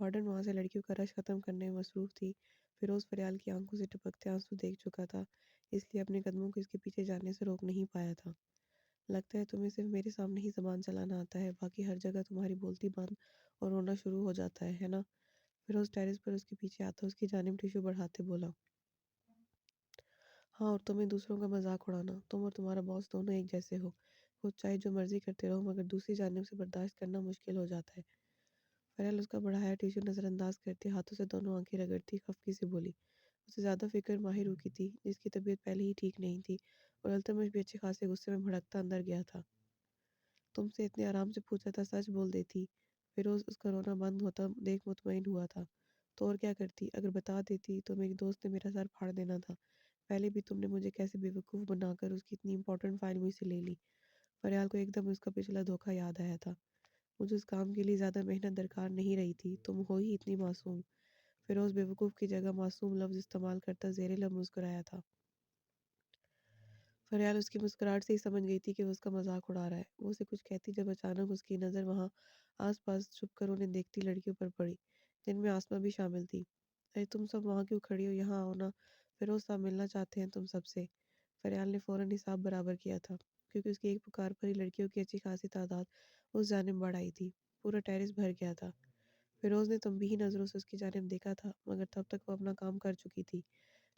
Warden وہاں سے لڑکیوں کا رش ختم کرنے میں مصروف تھی۔ فیروز فریال کی آنکھوں سے ٹپکتے آنسو دیکھ چکا تھا، اس لیے اپنے قدموں کو اس کے پیچھے جانے سے روک نہیں پایا تھا۔ لگتا ہے تمہیں صرف میرے سامنے ہی زبان چلانا آتا ہے، باقی ہر جگہ تمہاری بولتی بند اور رونا شروع ہو جاتا ہے نا؟ فیروز ٹیرس پر اس کے پیچھے آتا اس کی جانب ٹیشو بڑھاتے بولا۔ ہاں، اور تمہیں دوسروں کا مذاق اڑانا، تم اور تمہارا باس دونوں ایک جیسے ہو، خود چاہے جو مرضی کرتے رہو مگر دوسری جانب سے برداشت کرنا مشکل ہو جاتا ہے۔ فریال اس کا بڑھایا ٹیشو نظر انداز کرتے ہاتھوں سے دونوں آنکھیں رگڑتی خفگی سے بولی۔ اسے زیادہ فکر ماہر کی تھی، جس کی طبیعت پہلے ہی ٹھیک نہیں تھی، اور التمش بھی اچھے خاصے غصے میں بھڑکتا اندر گیا تھا۔ تم سے اتنے آرام سے پوچھا تھا، سچ بول دیتی۔ فیروز اس کا رونا بند ہوتا دیکھ مطمئن ہوا تھا۔ تو اور کیا کرتی؟ اگر بتا دیتی تو میری دوست نے میرا سر پھاڑ دینا تھا۔ پہلے بھی تم نے مجھے کیسے بے وقوف بنا کر اس کی اتنی امپورٹنٹ فائل مجھ سے لے لی۔ فریال کو ایک دم اس کا پچھلا دھوکہ یاد آیا تھا۔ مجھے اس کام کے لیے زیادہ محنت درکار نہیں رہی تھی، تم ہو ہی اتنی معصوم۔ فیروز بے وقوف کی جگہ معصوم لفظ استعمال کرتا زیر لب مسکرایا تھا۔ فریال اس کی مسکراہٹ سے ہی سمجھ گئی تھی کہ وہ اس کا مذاق اڑا رہا ہے۔ وہ اسے کچھ کہتی جب اچانک اس کی نظر وہاں آس پاس چھپ کر انہیں دیکھتی لڑکیوں پر پڑی، جن میں آسماں بھی شامل تھی۔ ارے تم سب وہاں کیوں کھڑی ہو؟ یہاں آؤ نا، فیروز صاحب ملنا چاہتے ہیں تم سب سے۔ فریال نے فوراً حساب برابر کیا تھا، کیونکہ اس کی ایک پکار پر ہی لڑکیوں کی اچھی خاصی تعداد اس جانب بڑھ آئی تھی۔ پورا ٹیرس بھر گیا تھا۔ فیروز نے تنبیہی نظروں سے اس کی جانب دیکھا تھا، مگر تب تک وہ اپنا کام کر چکی تھی۔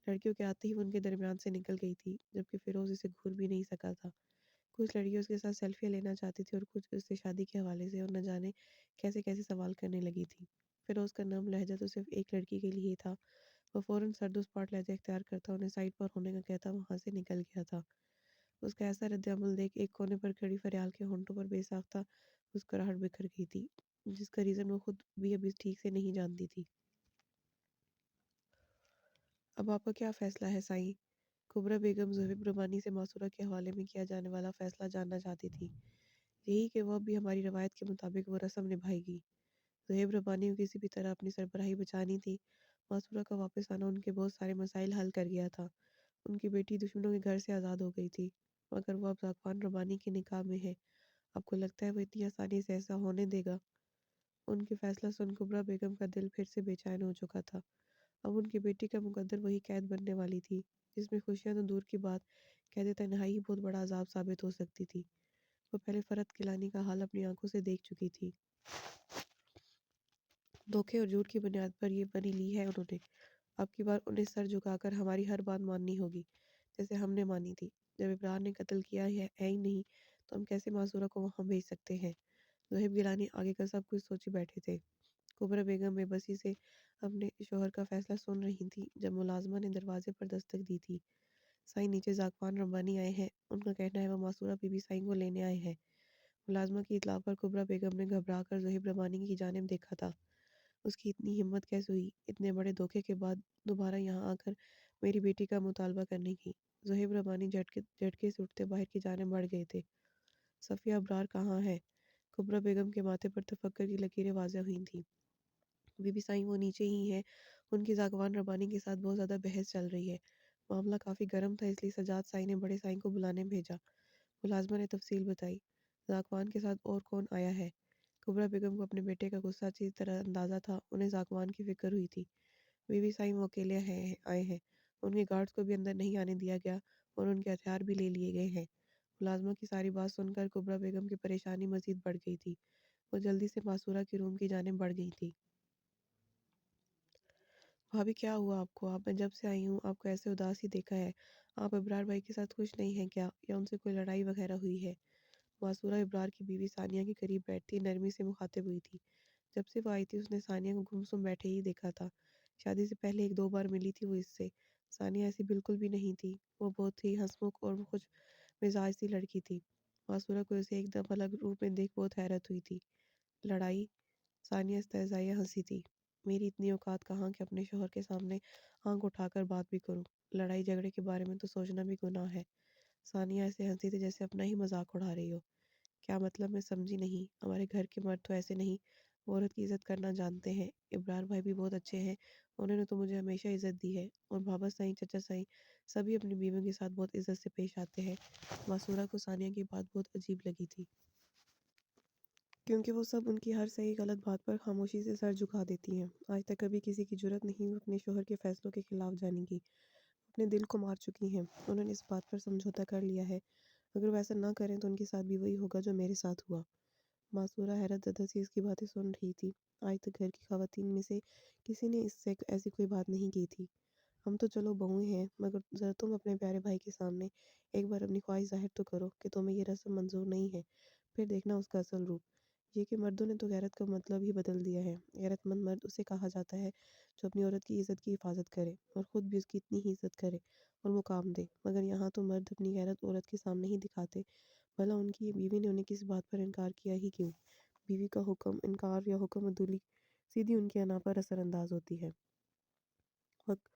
لڑکیوں کے آتے ہی وہ ان کے درمیان سے نکل گئی تھی، جبکہ فیروز اسے گھور بھی نہیں سکا تھا۔ کچھ لڑکیاں اس کے ساتھ سیلفیاں لینا چاہتی تھی اور کچھ اس سے شادی کے حوالے سے اور نہ جانے کیسے کیسے سوال کرنے لگی تھی۔ فیروز کا نرم لہجہ تو صرف ایک لڑکی کے لیے ہی تھا۔ وہ فوراً سرد و سپاٹ لہجہ اختیار کرتا، انہیں سائڈ پر ہونے کا کہتا، وہاں سے نکل گیا تھا۔ اس کا ایسا رد عمل دیکھ ایک کونے پر کھڑی فریال کے ہونٹوں پر بے ساختہ مسکراہٹ بکھر گئی تھی، جس کا ریزن وہ خود بھی ابھی ٹھیک سے نہیں جانتی تھی۔ اب آپ کا کیا فیصلہ ہے سائیں؟ کبریٰ بیگم زہیب ربانی سے ماسورہ کے حوالے میں کیا جانے والا فیصلہ جاننا چاہتی تھی۔ یہی کہ وہ اب بھی ہماری روایت کے مطابق وہ رسم نبھائے گی۔ زہیب ربانی کو کسی بھی طرح اپنی سربراہی بچانی تھی۔ ماسورہ کا واپس آنا ان کے بہت سارے مسائل حل کر گیا تھا۔ ان کی بیٹی دشمنوں کے گھر سے آزاد ہو گئی تھی، مگر وہ اب ذاکوان ربانی کے نکاح میں ہے۔ آپ کو لگتا ہے وہ اتنی آسانی سے ایسا ہونے دے گا؟ ان کے فیصلہ سن کبریٰ بیگم کا دل پھر سے بے چین ہو چکا تھا۔ اب ان کی بیٹی کا مقدر وہی قید بننے والی تھی، جس میں خوشیاں تو دور کی بات، قید تنہائی ہی بہت بڑا عذاب ثابت ہو سکتی تھی۔ وہ پہلے فرحت کیلانی کا حال اپنی آنکھوں سے دیکھ چکی تھی۔ دھوکے اور جھوٹ کی بنیاد پر یہ بنی لی ہے انہوں نے۔ اب کی بار انہیں سر جھکا کر ہماری ہر بات ماننی ہوگی، جیسے ہم نے مانی تھی۔ جب ابرار نے قتل کیا ہے ہی نہیں تو ہم کیسے معذورہ کو وہاں بھیج سکتے ہیں؟ زہیب گیلانی آگے کا سب کچھ سوچے بیٹھے تھے۔ کبریٰ بیگم بے بسی سے اپنے شوہر کا فیصلہ سن رہی تھی جب ملازمہ نے دروازے پر دستک دی تھی۔ سائیں نیچے ذاکوان ربانی آئے ہیں، ان کا کہنا ہے وہ ماسورہ بی بی سائیں کو لینے آئے ہیں۔ ملازمہ کی اطلاع پر کبریٰ بیگم نے گھبرا کر زہیب ربانی کی جانب دیکھا تھا۔ اس کی اتنی ہمت کیسے ہوئی اتنے بڑے دھوکے کے بعد دوبارہ یہاں آ کر میری بیٹی کا مطالبہ کرنے کی؟ زہیب ربانی جھٹکے سے اٹھتے باہر کی جانب بڑھ گئے تھے۔ صفیہ ابرار کہاں ہے؟ کبریٰ بیگم کے ماتھے پر تفکر کی لکیریں واضح ہوئی تھیں۔ بی بی سائیں وہ نیچے ہی ہیں، ان کی ذاکوان ربانی کے ساتھ بہت زیادہ بحث چل رہی ہے۔ معاملہ کافی گرم تھا، اس لیے سجاد سائیں نے بڑے سائیں کو بلانے بھیجا۔ ملازمہ نے تفصیل بتائی۔ ذاکوان کے ساتھ اور کون آیا ہے؟ کبریٰ بیگم کو اپنے بیٹے کا غصہ اچھی طرح اندازہ تھا، انہیں ذاکوان کی فکر ہوئی تھی۔ بی بی سائیں وہ اکیلے آئے ہیں، ان کے گارڈز کو بھی اندر نہیں آنے دیا گیا اور ان کے ہتھیار بھی لے لیے گئے ہیں۔ ملازمہ کی ساری بات سن کر کبریٰ بیگم کی پریشانی مزید بڑھ گئی تھی۔ وہ جلدی سے ماسورہ کے روم کی جانب بڑھ گئی تھی۔ بھابھی کیا ہوا آپ کو؟ آپ نے جب سے آئی ہوں آپ کو ایسے اداس ہی دیکھا ہے۔ آپ ابرار بھائی کے ساتھ خوش نہیں ہیں کیا، یا ان سے کوئی لڑائی وغیرہ ہوئی ہے؟ ماسورہ ابرار کی بیوی ثانیہ کے قریب بیٹھتی نرمی سے مخاطب ہوئی تھی۔ جب سے وہ آئی تھی اس نے ثانیہ کو گمسم بیٹھے ہی دیکھا تھا۔ شادی سے پہلے ایک دو بار ملی تھی وہ اس سے۔ ثانیہ ایسی بالکل بھی نہیں تھی، وہ بہت ہی ہنسمکھ اور خوش مزاج سی لڑکی تھی۔ ماسورہ کو اسے ایک دم الگ روپ میں دیکھ بہت حیرت ہوئی تھی۔ لڑائی؟ ثانیہ استہزائیہ ہنسی تھی۔ میری اتنی اوقات کہاں کہ اپنے شوہر کے سامنے آنکھ اٹھا کر بات بھی کروں، لڑائی جھگڑے کے بارے میں تو سوچنا بھی گناہ ہے۔ ثانیہ ایسے ہنسی تھی جیسے اپنا ہی مذاق اڑا رہی ہو۔ کیا مطلب؟ میں سمجھی نہیں۔ ہمارے گھر کے مرد تو ایسے نہیں، وہ عورت کی عزت کرنا جانتے ہیں۔ ابرار بھائی بھی بہت اچھے ہیں، انہوں نے تو مجھے ہمیشہ عزت دی ہے، اور بابا سائیں چچا سائیں سبھی اپنی بیویوں کے ساتھ بہت عزت سے پیش آتے ہیں۔ ماسورہ کو ثانیہ کی بات بہت عجیب لگی تھی۔ کیونکہ وہ سب ان کی ہر صحیح غلط بات پر خاموشی سے سر جھکا دیتی ہیں۔ آج تک کبھی کسی کی جرأت نہیں ہوئی اپنے شوہر کے فیصلوں کے خلاف جانے کی۔ اپنے دل کو مار چکی ہیں۔ انہوں نے اس بات پر سمجھوتا کر لیا ہے اگر وہ ایسا نہ کریں تو ان کے ساتھ بھی وہی ہوگا جو میرے ساتھ ہوا۔ معصورہ حیرت زدہ سی اس کی باتیں سن رہی تھی۔ آج تک گھر کی خواتین میں سے کسی نے اس سے ایسی کوئی بات نہیں کی تھی۔ ہم تو چلو بہویں ہیں، مگر ذرا تم اپنے پیارے بھائی کے سامنے ایک بار اپنی خواہش ظاہر تو کرو کہ تمہیں یہ رسم منظور نہیں ہے، پھر دیکھنا اس کا اصل روپ۔ یہ کہ مردوں نے تو غیرت کا مطلب ہی بدل دیا ہے۔ غیرت مند مرد اسے کہا جاتا ہے جو اپنی عورت کی عزت کی حفاظت کرے اور خود بھی اس کی اتنی ہی عزت کرے اور مقام دے، مگر یہاں تو مرد اپنی غیرت عورت کے سامنے ہی دکھاتے۔ بھلا ان کی بیوی نے انہیں کس بات پر انکار کیا ہی کیوں؟ بیوی کا حکم انکار یا حکم عدولی سیدھی ان کے انا پر اثر انداز ہوتی ہے۔ وقت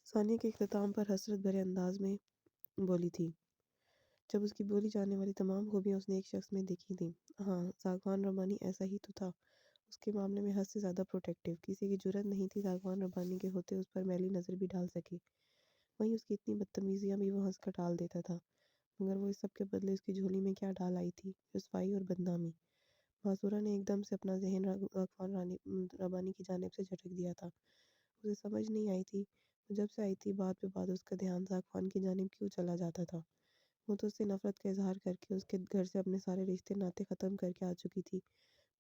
ثانیہ کے اختتام پر حسرت بھرے انداز میں بولی تھی، جب اس کی بولی جانے والی تمام خوبیاں اس نے ایک شخص میں دیکھی تھیں۔ ہاں، ساگوان ربانی ایسا ہی تو تھا، اس کے معاملے میں حد سے زیادہ پروٹیکٹیو۔ کسی کی جرأت نہیں تھی ساگوان ربانی کے ہوتے اس پر میلی نظر بھی ڈال سکے۔ وہیں اس کی اتنی بدتمیزیاں بھی وہ ہنس کر ٹال دیتا تھا، مگر وہ اس سب کے بدلے اس کی جھولی میں کیا ڈال آئی تھی؟ رسوائی اور بدنامی۔ معصورہ نے ایک دم سے اپنا ذہن ساگوان ربانی کی جانب سے جھٹک دیا تھا۔ اسے سمجھ نہیں آئی تھی، جب سے آئی تھی بات پہ بات اس کا دھیان ساگوان کی جانب کیوں چلا جاتا تھا۔ وہ تو اس سے نفرت کا اظہار کر کے اس کے گھر سے اپنے سارے رشتے ناتے ختم کر کے آ چکی تھی،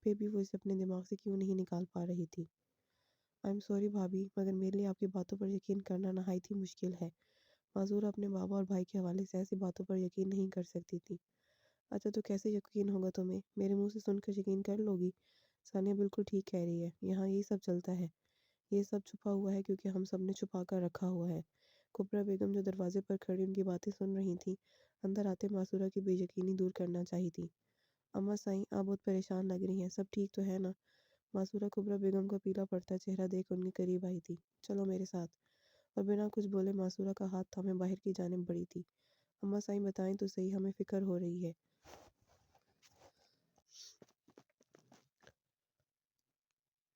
پھر بھی وہ اسے اپنے دماغ سے کیوں نہیں نکال پا رہی تھی۔ آئی ایم سوری بھابھی، مگر میرے لیے آپ کی باتوں پر یقین کرنا نہایت ہی مشکل ہے۔ معذورہ اپنے بابا اور بھائی کے حوالے سے ایسی باتوں پر یقین نہیں کر سکتی تھی۔ اچھا تو کیسے یقین ہوگا تمہیں؟ میرے منہ سے سن کر یقین کر لو گی؟ ثانیہ بالکل ٹھیک کہہ رہی ہے، یہاں یہی سب چلتا ہے۔ یہ سب چھپا ہوا ہے کیونکہ ہم سب نے چھپا کر رکھا ہوا ہے۔ کبریٰ بیگم جو دروازے پر کھڑی ان کی باتیں سن رہی تھیں، اندر آتے معصورہ کی بے یقینی دور کرنا چاہی تھی۔ اماں سائیں، آپ بہت پریشان لگ رہی ہیں، سب ٹھیک تو ہے نا؟ معصورہ کبریٰ بیگم کا پیلا پڑتا چہرہ دیکھ ان کے قریب آئی تھی۔ چلو میرے ساتھ۔ اور بنا کچھ بولے معصورہ کا ہاتھ تھامے باہر کی جانب بڑھی تھی۔ اماں سائیں بتائیں تو صحیح، ہمیں فکر ہو رہی ہے۔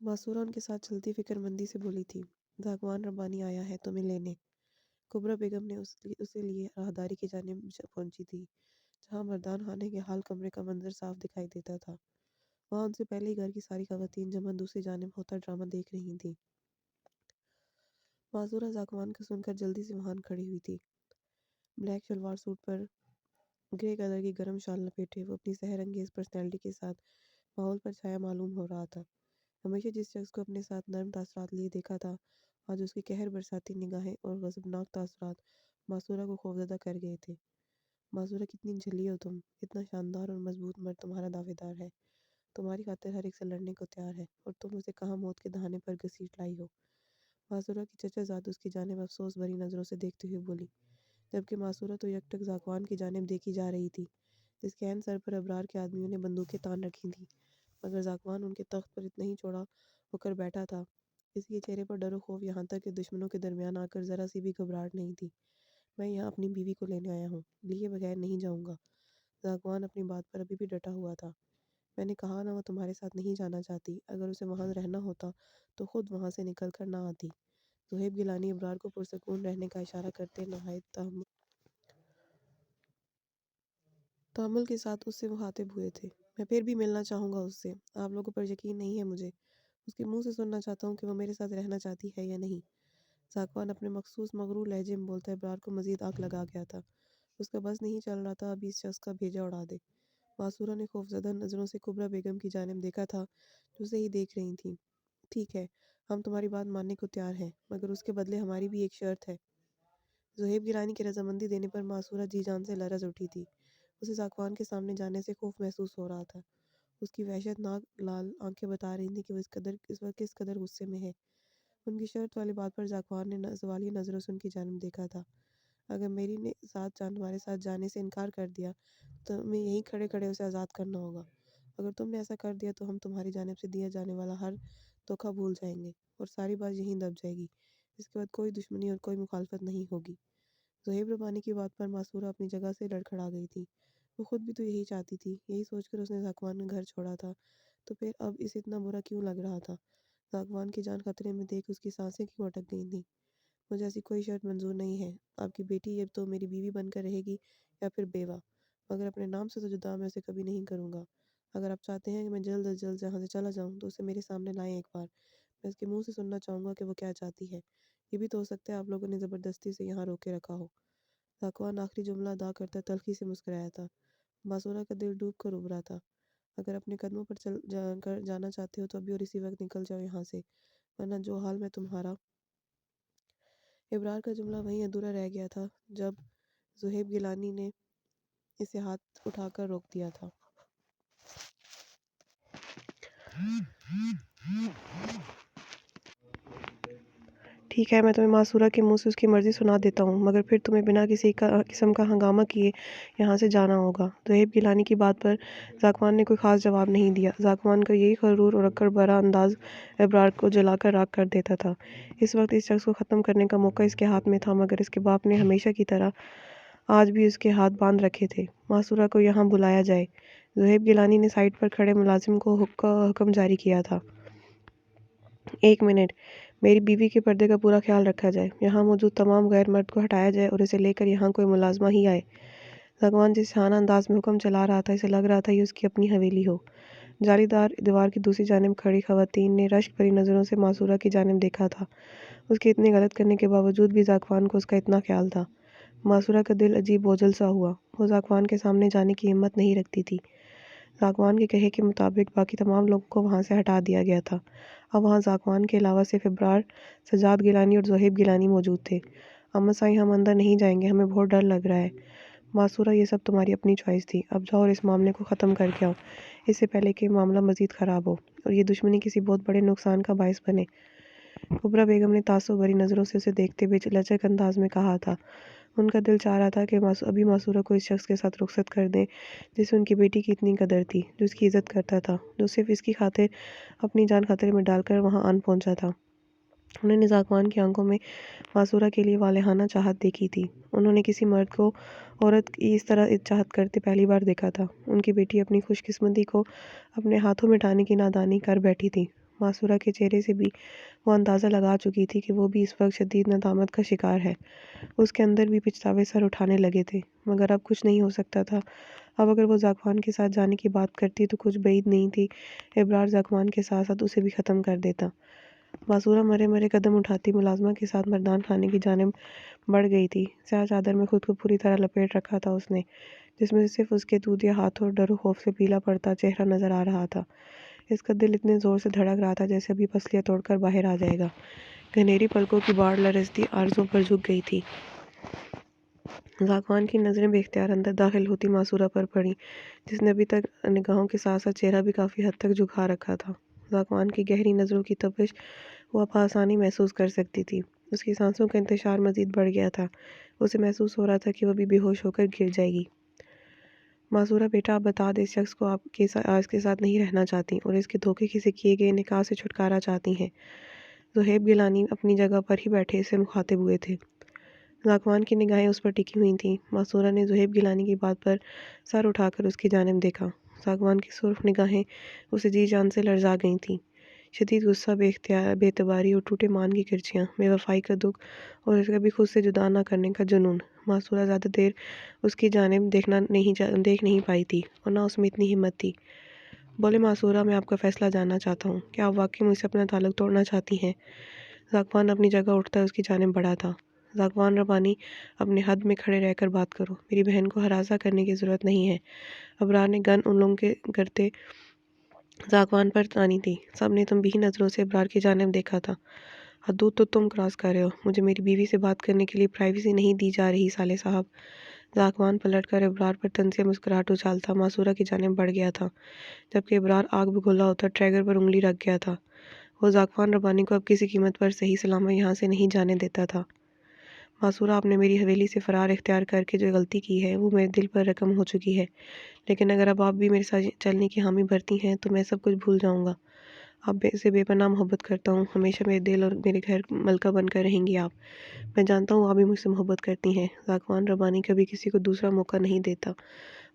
معصورہ ان کے ساتھ چلتی فکر مندی سے بولی تھی، ساگوان ربانی آیا ہے تمہیں لینے۔ کبریٰ بیگم نے اسے لیے راہداری کی جانب پہنچی تھی، جہاں مردان خانے کے حال کمرے کا منظر صاف دکھائی دیتا تھا۔ وہاں ان سے پہلے ہی گھر کی ساری خواتین جمع دوسری جانب ہوتا ڈرامہ دیکھ رہی تھیں۔ معذورہ ساگوان کا سن کر جلدی سے وہاں کھڑی ہوئی تھی۔ بلیک شلوار سوٹ پر گرے کلر کی گرم شال لپیٹے وہ اپنی سحر انگیز پرسنالٹی کے ساتھ ماحول پر چھایا معلوم ہو رہا تھا۔ ہمیشہ جس شخص کو اپنے ساتھ نرم تاثرات لیے دیکھا تھا، آج اس کی قہر برساتی نگاہیں اور غضبناک تاثرات معصورہ کو خوفزدہ کر گئے تھے۔ معصورہ کتنی جھلی ہو تم، اتنا شاندار اور مضبوط مرد تمہارا دعویدار ہے، تمہاری خاطر ہر ایک سے لڑنے کو تیار ہے، اور تم اسے کہاں موت کے دہانے پر گھسیٹ لائی ہو؟ معصورہ کی چچا زاد اس کی جانب افسوس بھری نظروں سے دیکھتے ہوئے بولی، جبکہ معصورہ تو یکٹک ساگوان کی جانب دیکھی جا رہی تھی، جس کے عین سر پر ابرار کے آدمیوں نے بندوقیں تان رکھی تھیں، مگر ساگوان ان کے تخت پر اتنا ہی چوڑا ہو کر بیٹھا تھا، اس کے چہرے پر ڈر و خوف یہاں تک کہ دشمنوں کے درمیان آ کر ذرا سی بھی گھبراہٹ نہیں تھی۔ میں یہاں اپنی بیوی کو لینے آیا ہوں، لیے بغیر نہیں جاؤں گا۔ ساگوان اپنی بات پر ابھی بھی ڈٹا ہوا تھا۔ میں نے کہا نا وہ تمہارے ساتھ نہیں جانا چاہتی، اگر اسے وہاں رہنا ہوتا تو خود وہاں سے نکل کر نہ آتی۔ صہیب گیلانی ابرار کو پرسکون رہنے کا اشارہ کرتے نہایت تحمل کے ساتھ اس سے مخاطب ہوئے تھے۔ میں پھر بھی ملنا چاہوں گا اس سے، آپ لوگوں پر یقین نہیں ہے مجھے، اس کے منہ سے سننا چاہتا ہوں کہ وہ میرے ساتھ رہنا چاہتی ہے یا نہیں۔ ساگوان اپنے مخصوص مغرور لہجے میں بولتا ابرار کو مزید آگ لگا گیا تھا۔ اس کا بس نہیں چل رہا تھا ابھی اس شخص کا بھیجا اڑا دے۔ معصورہ نے خوفزدہ نظروں سے کبریٰ بیگم کی جانب دیکھا تھا جو اسے ہی دیکھ رہی تھیں۔ ٹھیک ہے، ہم تمہاری بات ماننے کو تیار ہیں، مگر اس کے بدلے ہماری بھی ایک شرط ہے۔ صہیب گیلانی کی رضامندی دینے پر معصورہ جی جان سے لرز اٹھی تھی۔ اسے ساگوان کے سامنے جانے سے خوف محسوس ہو رہا تھا۔ اس کی وحشت ناک لال آنکھیں بتا رہی تھیں کہ وہ اس وقت کس قدر غصے میں ہے۔ ان کی شرط والی بات پر ساگوان نے سوالیہ نظروں سے ان کی جانب دیکھا تھا۔ اگر میری نے تمہارے ساتھ جانے سے انکار کر دیا تو ہمیں یہیں کھڑے کھڑے اسے آزاد کرنا ہوگا۔ اگر تم نے ایسا کر دیا تو ہم تمہاری جانب سے دیا جانے والا ہر دھوکہ بھول جائیں گے اور ساری بات یہیں دب جائے گی۔ اس کے بعد کوئی دشمنی اور کوئی مخالفت نہیں ہوگی۔ صہیب ربانی کی بات پر معصورہ اپنی جگہ سے لڑکھڑا گئی تھی۔ وہ خود بھی تو یہی چاہتی تھی، یہی سوچ کر اس نے ساگوان کا گھر چھوڑا تھا، تو پھر اب اسے اتنا برا کیوں لگ رہا تھا؟ ساگوان کی جان خطرے میں دیکھ اس کی سانسیں کیوں اٹک گئی تھیں؟ مجھے ایسی کوئی شرط منظور نہیں ہے، آپ کی بیٹی یہ تو میری بیوی بن کر رہے گی یا پھر بیوہ، مگر اپنے نام سے تو جدا میں اسے کبھی نہیں کروں گا۔ اگر آپ چاہتے ہیں کہ میں جلد از جلد یہاں سے چلا جاؤں تو اسے میرے سامنے لائیں ایک بار، میں اس کے منہ سے سننا چاہوں گا کہ وہ کیا چاہتی ہے۔ یہ بھی تو ہو سکتا ہے آپ لوگوں نے زبردستی سے یہاں روکے رکھا ہو۔ ذاکوان آخری جملہ ادا کرتا تلخی سے مسکرایا تھا۔ باسورا کا دل ڈوب کر ابھرا تھا۔ اگر اپنے قدموں پر چل کر جانا چاہتے ہو تو ابھی اور اسی وقت نکل جاؤ یہاں سے، ورنہ جو حال میں تمہارا۔ ابرار کا جملہ وہیں ادھورا رہ گیا تھا جب زہیب گیلانی نے اسے ہاتھ اٹھا کر روک دیا تھا۔ ٹھیک ہے، میں تمہیں معصورہ کے منہ سے اس کی مرضی سنا دیتا ہوں، مگر پھر تمہیں بنا کسی قسم کا ہنگامہ کیے یہاں سے جانا ہوگا۔ زہیب گیلانی کی بات پر ذاکوان نے کوئی خاص جواب نہیں دیا۔ ذاکوان کا یہی غرور اور اکڑ بھرا انداز ابرار کو جلا کر راکھ کر دیتا تھا۔ اس وقت اس شخص کو ختم کرنے کا موقع اس کے ہاتھ میں تھا، مگر اس کے باپ نے ہمیشہ کی طرح آج بھی اس کے ہاتھ باندھ رکھے تھے۔ معصورہ کو یہاں بلایا جائے۔ زہیب گیلانی نے سائٹ پر کھڑے ملازم کو حکم جاری کیا تھا۔ ایک منٹ، میری بیوی کے پردے کا پورا خیال رکھا جائے۔ یہاں موجود تمام غیر مرد کو ہٹایا جائے اور اسے لے کر یہاں کوئی ملازمہ ہی آئے۔ ذاکوان جس شانہ انداز میں حکم چلا رہا تھا، اسے لگ رہا تھا یہ اس کی اپنی حویلی ہو۔ جالی دار دیوار کی دوسری جانب کھڑی خواتین نے رشک بھری نظروں سے معصورہ کی جانب دیکھا تھا۔ اس کے اتنے غلط کرنے کے باوجود بھی ذاکوان کو اس کا اتنا خیال تھا۔ معصورہ کا دل عجیب بوجھل سا ہوا۔ وہ ذاکوان کے سامنے جانے کی ہمت نہیں رکھتی تھی۔ ذاکوان کے کہے کے مطابق باقی تمام لوگوں کو وہاں سے ہٹا دیا گیا تھا۔ اب وہاں ذاکوان کے علاوہ صرف ابرار، سجاد گیلانی اور زہیب گیلانی موجود تھے۔ احمد صاحب، ہم اندر نہیں جائیں گے، ہمیں بہت ڈر لگ رہا ہے۔ معصورہ، یہ سب تمہاری اپنی چوائس تھی، اب جاؤ اور اس معاملے کو ختم کر کے آؤ، اس سے پہلے کہ معاملہ مزید خراب ہو اور یہ دشمنی کسی بہت بڑے نقصان کا باعث بنے۔ کبریٰ بیگم نے تعصب بھری نظروں سے اسے دیکھتے ہوئے لچک انداز میں کہا تھا۔ ان کا دل چاہ رہا تھا کہ ابھی معصورہ کو اس شخص کے ساتھ رخصت کر دیں جسے ان کی بیٹی کی اتنی قدر تھی، جو اس کی عزت کرتا تھا، جو صرف اس کی خاطر اپنی جان خطرے میں ڈال کر وہاں آن پہنچا تھا۔ انہوں نے ذاکوان کی آنکھوں میں معصورہ کے لیے والہانہ چاہت دیکھی تھی۔ انہوں نے کسی مرد کو عورت کی اس طرح چاہت کرتے پہلی بار دیکھا تھا۔ ان کی بیٹی اپنی خوش قسمتی کو اپنے ہاتھوں میں ڈھانے کی نادانی کر بیٹھی تھی۔ معصورہ کے چہرے سے بھی وہ اندازہ لگا چکی تھی کہ وہ بھی اس وقت شدید ندامت کا شکار ہے۔ اس کے اندر بھی پچھتاوے سر اٹھانے لگے تھے، مگر اب کچھ نہیں ہو سکتا تھا۔ اب اگر وہ ذاکوان کے ساتھ جانے کی بات کرتی تو کچھ بعید نہیں تھی ابرار ذاکوان کے ساتھ ساتھ اسے بھی ختم کر دیتا۔ معصورہ مرے مرے قدم اٹھاتی ملازمہ کے ساتھ مردان خانے کی جانب بڑھ گئی تھی۔ سیاہ چادر میں خود کو پوری طرح لپیٹ رکھا تھا اس نے، جس میں سے صرف اس کے دودھیا ہاتھوں اور ڈر و خوف سے پیلا پڑتا چہرہ نظر آ رہا تھا۔ اس کا دل اتنے زور سے دھڑک رہا تھا جیسے ابھی پسلیاں توڑ کر باہر آ جائے گا۔ گھنیری پلکوں کی باڑ لرزتی آرزوں پر جھک گئی تھی۔ ذاکوان کی نظریں بے اختیار اندر داخل ہوتی معصورہ پر پڑیں، جس نے ابھی تک نگاہوں کے ساتھ ساتھ چہرہ بھی کافی حد تک جھکا رکھا تھا۔ ذاکوان کی گہری نظروں کی تپش وہ اب آسانی محسوس کر سکتی تھی۔ اس کی سانسوں کا انتشار مزید بڑھ گیا تھا۔ اسے محسوس ہو رہا تھا کہ وہ بھی بے ہوش ہو کر گر جائے گی۔ معصورہ بیٹا، آپ بتا دیں، اس شخص کو آپ کے ساتھ نہیں رہنا چاہتی اور اس کے دھوکے سے کیے گئے نکاح سے چھٹکارا چاہتی ہیں۔ زہیب گیلانی اپنی جگہ پر ہی بیٹھے اسے مخاطب ہوئے تھے۔ ذاکوان کی نگاہیں اس پر ٹکی ہوئی تھیں۔ معصورہ نے زہیب گیلانی کی بات پر سر اٹھا کر اس کی جانب دیکھا۔ ذاکوان کی سرخ نگاہیں اسے جی جان سے لرزا گئی تھیں۔ شدید غصہ، بے اعتباری اور ٹوٹے مان کی کرچیاں، بے وفائی کا دکھ اور اس کبھی خود سے جدا نہ کرنے کا جنون۔ معصورہ زیادہ دیر اس کی جانب دیکھ نہیں پائی تھی اور نہ اس میں اتنی ہمت تھی۔ بولے معصورہ، میں آپ کا فیصلہ جاننا چاہتا ہوں، کیا آپ واقعی مجھ سے اپنا تعلق توڑنا چاہتی ہیں؟ ذاکوان اپنی جگہ اٹھتا اس کی جانب بڑھا تھا۔ ذاکوان ربانی، اپنے حد میں کھڑے رہ کر بات کرو، میری بہن کو ہراساں کرنے کی ضرورت نہیں ہے۔ ابرار نے گن اولنگ کرتے ذاکوان پر تانی تھی۔ سب نے تنبیہی نظروں سے ابرار کی جانب دیکھا تھا۔ حدود تو تم کراس کر رہے ہو، مجھے میری بیوی سے بات کرنے کے لیے پرائیویسی نہیں دی جا رہی سالے صاحب۔ ذاکوان پلٹ کر ابرار پر طنزیہ مسکراہٹ اچھالتا معصورہ کی جانب بڑھ گیا تھا، جبکہ ابرار آگ بگولا ہوتا ٹریگر پر انگلی رکھ گیا تھا۔ وہ ذاکوان ربانی کو اب کسی قیمت پر صحیح سلامت یہاں سے نہیں جانے دیتا تھا۔ معصورہ، آپ نے میری حویلی سے فرار اختیار کر کے جو غلطی کی ہے وہ میرے دل پر رقم ہو چکی ہے، لیکن اگر اب آپ بھی میرے ساتھ چلنے کی حامی بھرتی ہیں تو میں سب کچھ بھول جاؤں گا۔ آپ سے بے پناہ محبت کرتا ہوں، ہمیشہ میرے دل اور میرے گھر ملکہ بن کر رہیں گی آپ۔ میں جانتا ہوں آپ بھی مجھ سے محبت کرتی ہیں۔ ذاکوان ربانی کبھی کسی کو دوسرا موقع نہیں دیتا،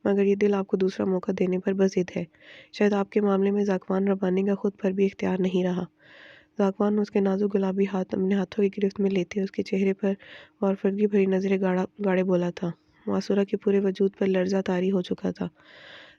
مگر یہ دل آپ کو دوسرا موقع دینے پر بضد ہے۔ شاید آپ کے معاملے میں ذاکوان ربانی کا خود پر بھی اختیار نہیں رہا۔ ذاکوان نے اس کے نازک گلابی ہاتھ اپنے ہاتھوں کی گرفت میں لیتے اس کے چہرے پر وارفگی بھری نظریں گاڑے بولا تھا۔ معصورہ کے پورے وجود پر لرزہ طاری ہو چکا تھا۔